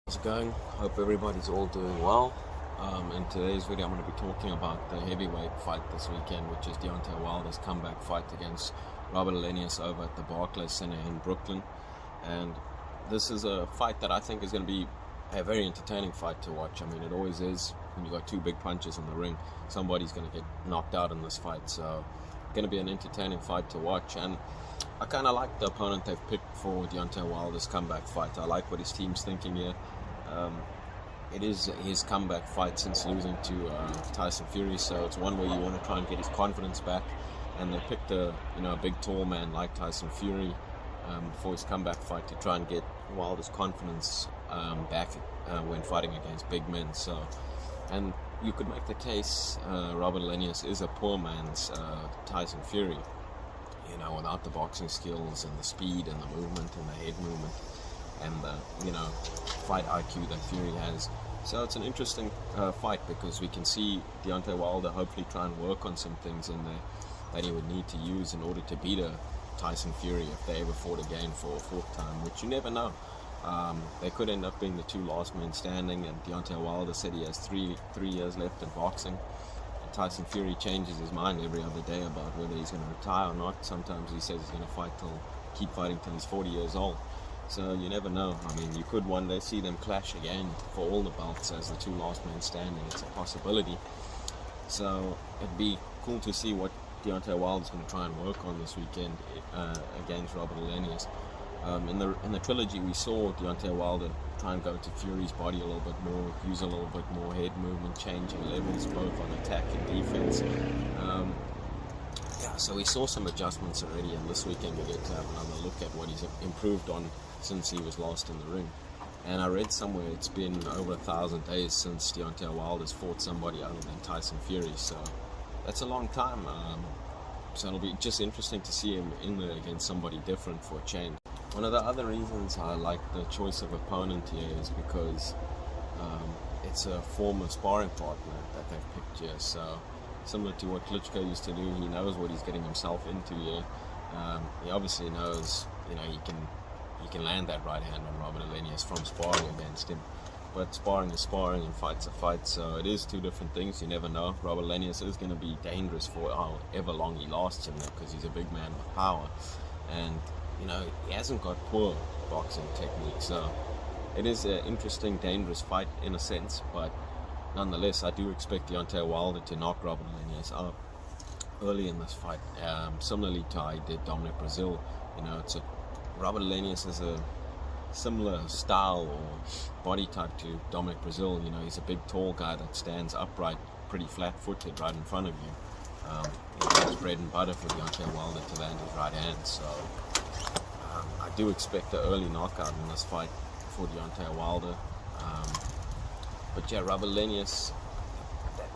How's it going? Hope everybody's all doing well. In today's video, I'm going to be talking about the heavyweight fight this weekend, which is Deontay Wilder's comeback fight against Robert Helenius over at the Barclays Center in Brooklyn. And this is a fight that I think is going to be a very entertaining fight to watch. I mean, it always is. When you got two big punches in the ring, somebody's going to get knocked out in this fight. So, going to be an entertaining fight to watch. And I kind of like the opponent they've picked for Deontay Wilder's comeback fight. I like what his team's thinking here. It is his comeback fight since losing to Tyson Fury, so it's one where you want to try and get his confidence back. And they picked a big tall man like Tyson Fury for his comeback fight to try and get Wilder's confidence back when fighting against big men. So, and you could make the case Robert Helenius is a poor man's Tyson Fury. Without the boxing skills and the speed and the movement and the head movement and the fight IQ that Fury has. So it's an interesting fight because we can see Deontay Wilder hopefully try and work on some things in there that he would need to use in order to beat a Tyson Fury if they ever fought again for a fourth time, which you never know. They could end up being the two last men standing, and Deontay Wilder said he has three years left in boxing. Tyson Fury changes his mind every other day about whether he's going to retire or not. Sometimes he says he's going to keep fighting till he's 40 years old. So you never know. I mean, you could one day see them clash again for all the belts as the two last men standing. It's a possibility. So it'd be cool to see what Deontay Wilder's going to try and work on this weekend against Robert Helenius. In the trilogy, we saw Deontay Wilder try and go to Fury's body a little bit more, use a little bit more head movement, changing levels both on attack and defense. So we saw some adjustments already, and this weekend we get to have another look at what he's improved on since he was last in the ring. And I read somewhere it's been over 1,000 days since Deontay Wilder's fought somebody other than Tyson Fury, so that's a long time. So it'll be just interesting to see him in there against somebody different for a change. One of the other reasons I like the choice of opponent here is because it's a former sparring partner that they've picked here. So similar to what Klitschko used to do, he knows what he's getting himself into here. He obviously knows, he can land that right hand on Robert Helenius from sparring against him. But sparring is sparring and fight's a fight, so it is two different things. You never know. Robert Helenius is going to be dangerous for however long he lasts in there because he's a big man with power. And he hasn't got poor boxing technique, so it is an interesting, dangerous fight in a sense, but nonetheless, I do expect Deontay Wilder to knock Robert Helenius out early in this fight, similarly to how he did Dominic Brazil. Robert Helenius is a similar style or body type to Dominic Brazil. He's a big, tall guy that stands upright, pretty flat-footed right in front of you. It's bread and butter for Deontay Wilder to land his right hand, so I do expect an early knockout in this fight for Deontay Wilder. But yeah, Robert Helenius,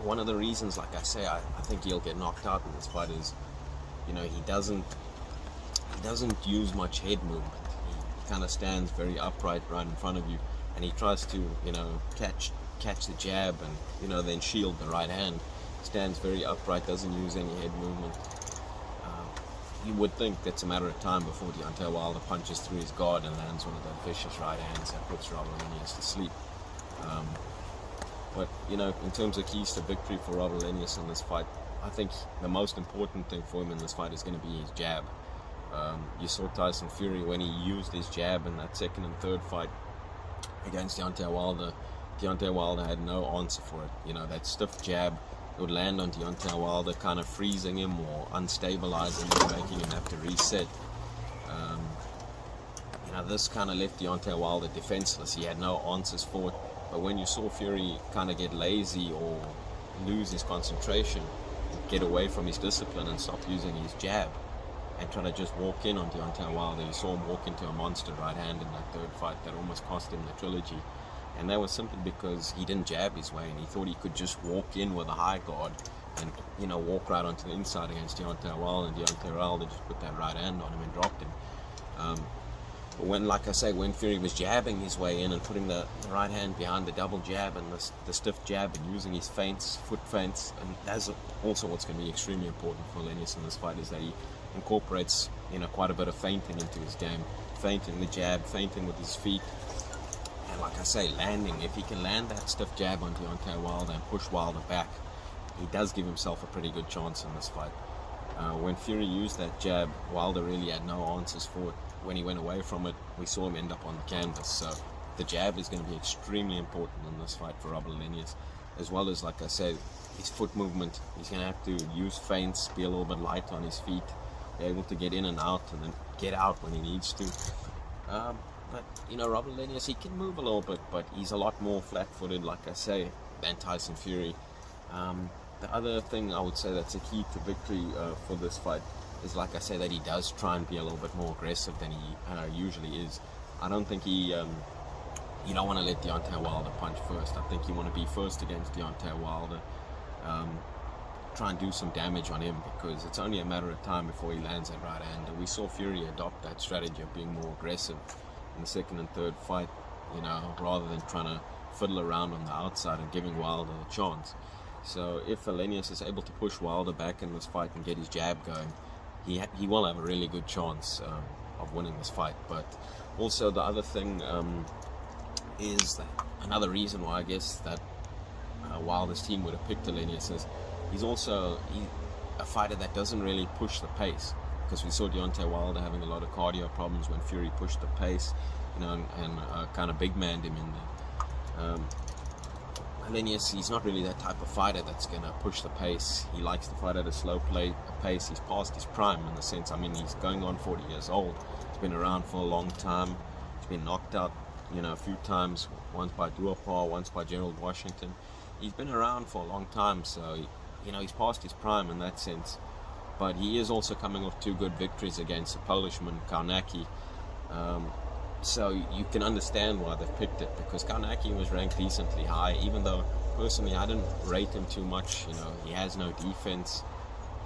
one of the reasons, like I say, I think he'll get knocked out in this fight is, he doesn't use much head movement. He kind of stands very upright right in front of you, and he tries to, catch the jab and, then shield the right hand. Stands very upright, doesn't use any head movement. You would think it's a matter of time before Deontay Wilder punches through his guard and lands one of those vicious right hands that puts Robert Helenius to sleep. But in terms of keys to victory for Robert Helenius in this fight, I think the most important thing for him in this fight is going to be his jab. You saw Tyson Fury when he used his jab in that second and third fight against Deontay Wilder. Deontay Wilder had no answer for it. That stiff jab would land on Deontay Wilder, kind of freezing him or unstabilizing him, making him have to reset. This kind of left Deontay Wilder defenseless. He had no answers for it. But when you saw Fury kind of get lazy or lose his concentration, get away from his discipline and stop using his jab and try to just walk in on Deontay Wilder, you saw him walk into a monster right hand in that third fight that almost cost him the trilogy. And that was simply because he didn't jab his way, and he thought he could just walk in with a high guard and, walk right onto the inside against Deontay Wilder, and Deontay Wilder just put that right hand on him and dropped him. But when Fury was jabbing his way in and putting the right hand behind the double jab and the stiff jab and using his feints, foot feints, and that's also what's going to be extremely important for Helenius in this fight, is that he incorporates, quite a bit of feinting into his game. Feinting the jab, feinting with his feet, like I say, landing. If he can land that stiff jab on Deontay Wilder and push Wilder back, he does give himself a pretty good chance in this fight. When Fury used that jab, Wilder really had no answers for it. When he went away from it, we saw him end up on the canvas. So the jab is going to be extremely important in this fight for Robert Helenius, as well as, like I said, his foot movement. He's going to have to use feints, be a little bit light on his feet, be able to get in and out, and then get out when he needs to. But, you know, Robert Helenius, he can move a little bit, but he's a lot more flat-footed, like I say, than Tyson Fury. The other thing I would say that's a key to victory for this fight is, like I say, that he does try and be a little bit more aggressive than he usually is. I don't think you don't want to let Deontay Wilder punch first. I think you want to be first against Deontay Wilder, try and do some damage on him, because it's only a matter of time before he lands that right hand. And we saw Fury adopt that strategy of being more aggressive in the second and third fight, you know, rather than trying to fiddle around on the outside and giving Wilder a chance. So if Helenius is able to push Wilder back in this fight and get his jab going, he will have a really good chance of winning this fight. But also the other thing is that another reason why I guess that Wilder's team would have picked Helenius is he's also a fighter that doesn't really push the pace, because we saw Deontay Wilder having a lot of cardio problems when Fury pushed the pace, you know, and kind of big manned him in there. Helenius, he's not really that type of fighter that's going to push the pace. He likes to fight at a slow pace. He's past his prime in the sense, I mean, he's going on 40 years old. He's been around for a long time. He's been knocked out, you know, a few times, once by Duhaupas, once by Gerald Washington. He's been around for a long time, so, you know, he's past his prime in that sense. But he is also coming off 2 good victories against a Polishman, Karnacki. So you can understand why they've picked it, because Karnacki was ranked decently high, even though personally I didn't rate him too much. You know, he has no defense.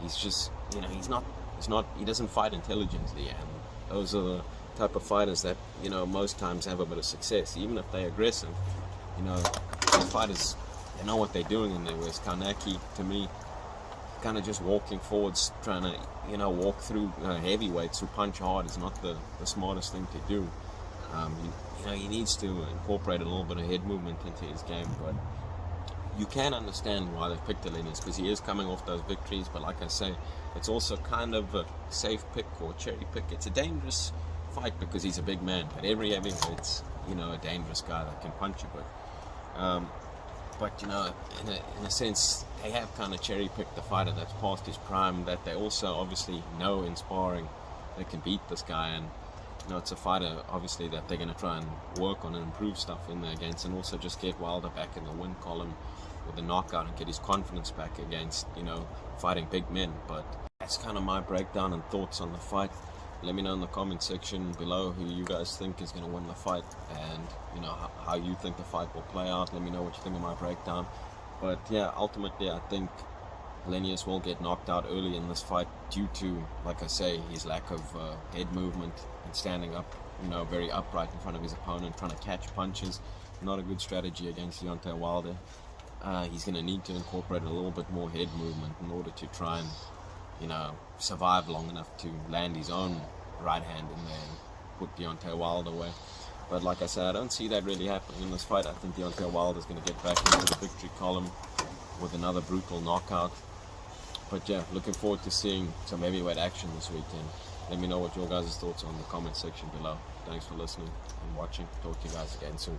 He's just, you know, he doesn't fight intelligently, and those are the type of fighters that, you know, most times have a bit of success, even if they're aggressive. You know, these fighters, they know what they're doing in there. Whereas Karnacki, to me, kind of just walking forwards, trying to, you know, walk through heavyweights who punch hard is not the smartest thing to do. You know, he needs to incorporate a little bit of head movement into his game, but you can understand why they've picked Helenius, because he is coming off those victories. But like I say, it's also kind of a safe pick or cherry pick. It's a dangerous fight because he's a big man, but every heavyweight's, you know, a dangerous guy that can punch you. But you know, in a sense, they have kind of cherry picked the fighter that's past his prime, that they also obviously know in sparring they can beat this guy. And you know, it's a fighter obviously that they're going to try and work on and improve stuff in there against, and also just get Wilder back in the win column with a knockout and get his confidence back against, you know, fighting big men. But that's kind of my breakdown and thoughts on the fight. Let me know in the comment section below who you guys think is going to win the fight, and you know, how you think the fight will play out. Let me know what you think of my breakdown. But yeah, ultimately I think Helenius will get knocked out early in this fight due to, like I say, his lack of head movement and standing up, you know, very upright in front of his opponent, trying to catch punches. Not a good strategy against Deontay Wilder. He's going to need to incorporate a little bit more head movement in order to try and, you know, survive long enough to land his own right hand in there and put Deontay Wilder away. But like I said, I don't see that really happening in this fight. I think Deontay Wilder is going to get back into the victory column with another brutal knockout. But yeah, looking forward to seeing some heavyweight action this weekend. Let me know what your guys' thoughts are in the comment section below. Thanks for listening and watching. Talk to you guys again soon.